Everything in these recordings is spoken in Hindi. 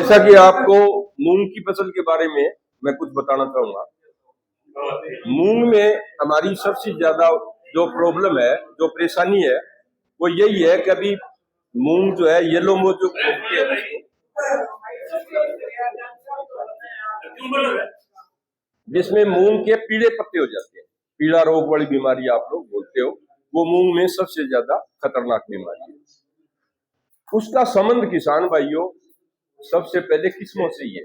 जैसा कि आपको मूंग की फसल के बारे में मैं कुछ बताना चाहूंगा। मूंग में हमारी सबसे ज्यादा जो प्रॉब्लम है, जो परेशानी है, वो यही है कि अभी मूंग जो है येलो मोजो जिसमें मूंग के पीले पत्ते हो जाते हैं। पीला रोग वाली बीमारी आप लोग बोलते हो, वो मूंग में सबसे ज्यादा खतरनाक बीमारी है। उसका संबंध किसान भाइयों सबसे पहले किस्मों से ही है।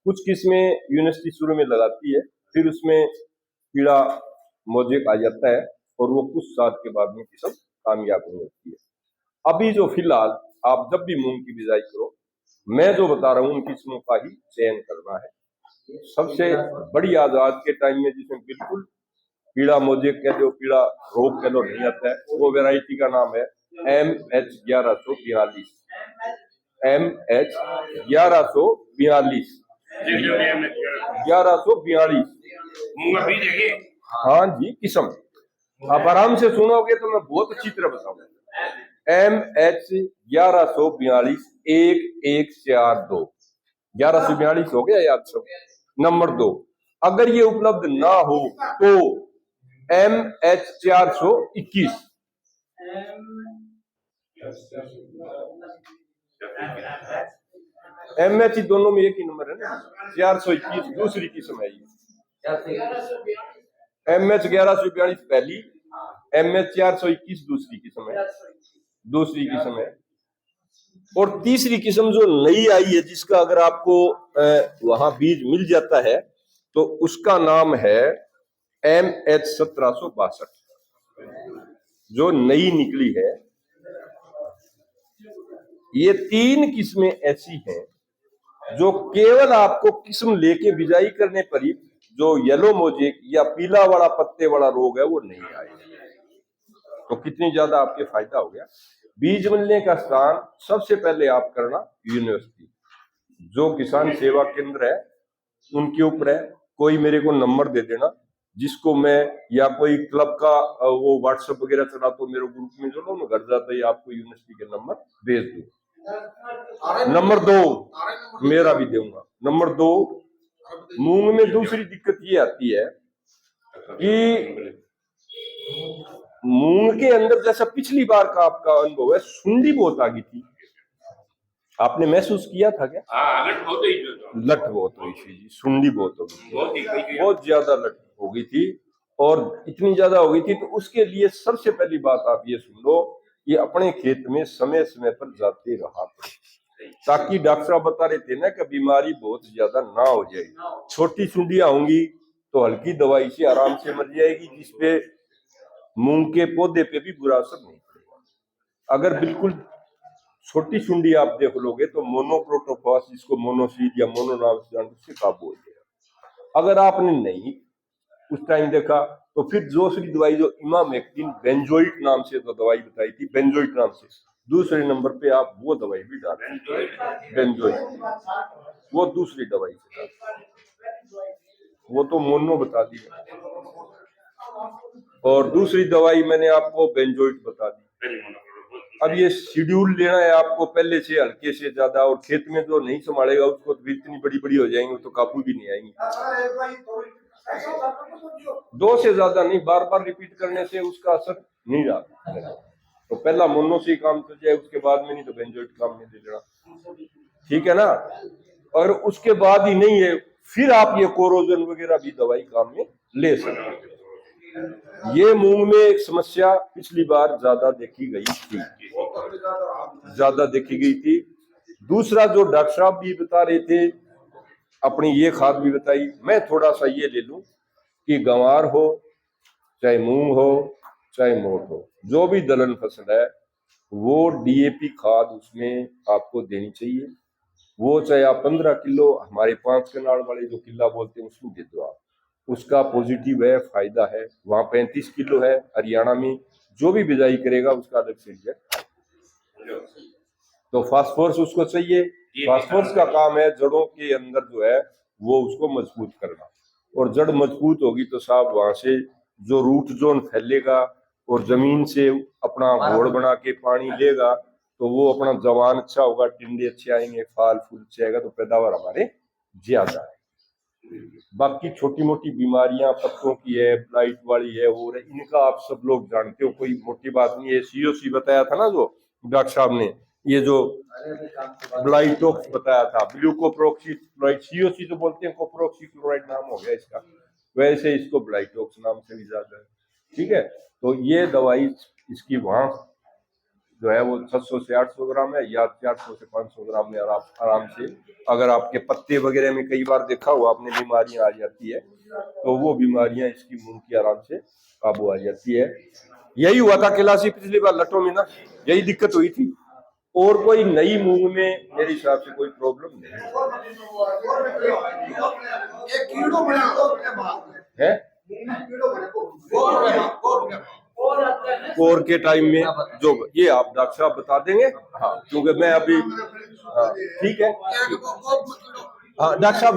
कुछ किस्में यूनिवर्सिटी शुरू में लगाती है, फिर उसमें कीड़ा मोजेक आ जाता है और वो कुछ साल के बाद में किस्म कामयाब नहीं होती है। अभी जो फिलहाल आप जब भी मूंग की बिजाई करो, मैं जो बता रहा हूँ उन किस्मों का ही चयन करना है। सबसे बड़ी आज के टाइम में जिसमें बिल्कुल कीड़ा मोजेक कह लो, कीड़ा रोग कह लो, नहीं आता है, वो वेराइटी का नाम है MH1142। MH1142 1142। हाँ जी, किस्म आप आराम से सुनोगे तो मैं बहुत अच्छी तरह बताऊंगा। MH1142 1142 1142 हो गया याद सब। नंबर 2, अगर ये उपलब्ध ना हो तो MH421। MH दोनों में एक ही नंबर है ना। 421 दूसरी किस्म है ये। MH1142 पहली, MH421 दूसरी किस्म है। और तीसरी किस्म जो नई आई है, जिसका अगर आपको वहां बीज मिल जाता है तो उसका नाम है MH1762, जो नई निकली है। ये 3 किस्में ऐसी हैं जो केवल आपको किस्म लेके बिजाई करने पर ही जो येलो मोजेक या पीला वाला पत्ते वाला रोग है वो नहीं आएगा। तो कितनी ज्यादा आपके फायदा हो गया। बीज मिलने का स्थान सबसे पहले आप करना यूनिवर्सिटी, जो किसान सेवा केंद्र है उनके ऊपर है। कोई मेरे को नंबर दे देना, जिसको मैं या कोई क्लब का वो व्हाट्सएप वगैरह चला तो मेरे ग्रुप में जो लोग घर जाता है आपको यूनिवर्सिटी के नंबर भेज दूं। नंबर 2 मेरा भी दूंगा। नंबर 2, मूंग में दूसरी दिक्कत ये आती है कि मूंग के अंदर जैसा पिछली बार का आपका अनुभव है, सुंडी बहुत आ गई थी। आपने महसूस किया था क्या? लट बहुत हुई थी जी, सुंडी बहुत हो गई, बहुत ज्यादा लट हो गई थी। और इतनी ज्यादा हो गई थी तो उसके लिए सबसे पहली बात आप ये सुन लो, ये अपने खेत में समय समय पर जाते रहा, ताकि डॉक्टर साहब बता रहे थे ना कि बीमारी बहुत ज्यादा ना हो जाएगी। छोटी सुंडियां होंगी तो हल्की दवाई से आराम से मर जाएगी, जिसपे मूंग के पौधे पे भी बुरा असर नहीं पड़ेगा। अगर बिल्कुल छोटी सुंडी आप देख लोगे तो मोनोक्रोटोफास, जिसको मोनोसीड या मोनो नाम से जानते, उससे काबू हो जाएगा। अगर आपने नहीं उस टाइम देखा तो फिर दूसरी दवाई जो इमामेक्टिन बेंजोइट नाम से जो दवाई बताई थी, बेंजोइट नाम से, दूसरे नंबर पे आप वो दवाई भी डालें, बेंजोइट, वो दूसरी दवाई से डालें, वो तो मोनो बता दी और दूसरी दवाई मैंने आपको बेंजोइट बता दी। अब ये शेड्यूल लेना है आपको पहले से, हल्के से ज्यादा, और खेत में जो नहीं संभालेगा उसको तो इतनी बड़ी बड़ी हो जाएंगी तो काबू भी नहीं आएंगी। 2 से ज्यादा नहीं, बार बार रिपीट करने से उसका असर नहीं रहा। तो पहला मोनो से काम चल जाए, उसके बाद में नहीं तो बेंजोइट काम में दे देना, ठीक है ना। और उसके बाद ही नहीं है, फिर आप ये कोरोजन वगैरह भी दवाई काम में ले सकते हैं। ये मूंग में एक समस्या पिछली बार ज्यादा देखी गई थी, दूसरा जो डॉक्टर साहब भी बता रहे थे, अपनी ये खाद भी बताई, मैं थोड़ा सा ये ले लूं कि गंवार हो चाहे मूंग हो चाहे मोट हो, जो भी दलहन फसल है वो DAP खाद उसमें आपको देनी चाहिए। वो चाहे आप 15 किलो, हमारे 5 कनाल वाले जो किला बोलते हैं उसमें दे दो आप, उसका पॉजिटिव है, फायदा है। वहां 35 किलो है हरियाणा में, जो भी बिजाई करेगा उसका अलग से रिजल्ट। तो फास्फोरस उसको चाहिए, फास्फोरस का काम है जड़ों के अंदर जो है वो उसको मजबूत करना, और जड़ मजबूत होगी तो साहब वहां से जो रूट जोन फैलेगा और जमीन से अपना घोड़ बना के पानी लेगा, तो वो अपना जवान अच्छा होगा, टिंडे अच्छे आएंगे, फल फूल अच्छे आएगा, तो पैदावार हमारे ज्यादा है। बाकी छोटी मोटी बीमारियां पत्तों की है, ब्लाइट वाली है, वो है, इनका आप सब लोग जानते हो, कोई मोटी बात नहीं है। सीओसी बताया था ना जो डॉक्टर साहब ने, ये जो ब्लाइटोक्स बताया था, ग्लूकोप्रोक्सी क्लोराइड, सीओसी तो बोलते हैं, कोप्रोक्सी क्लोराइड नाम हो गया इसका, वैसे इसको ब्लाइटोक्स नाम से भी ज्यादा है। ठीक है, तो ये दवाई इसकी वहां जो है वो 600 से 800 ग्राम है, या 400 से 500 ग्राम में आराम से, अगर आपके पत्ते वगैरह में कई बार देखा हुआ आपने बीमारियां आ जाती है, तो वो बीमारियां इसकी मूंग की आराम से काबू आ जाती है। यही हुआ था कैलाशी पिछली बार लटों में ना, यही दिक्कत हुई थी, और कोई नई मूंग में मेरे हिसाब से कोई प्रॉब्लम नहीं है। कोर के टाइम में जो ये आप डॉक्टर साहब बता देंगे, हाँ, क्योंकि मैं अभी, हाँ ठीक है, हाँ डॉक्टर साहब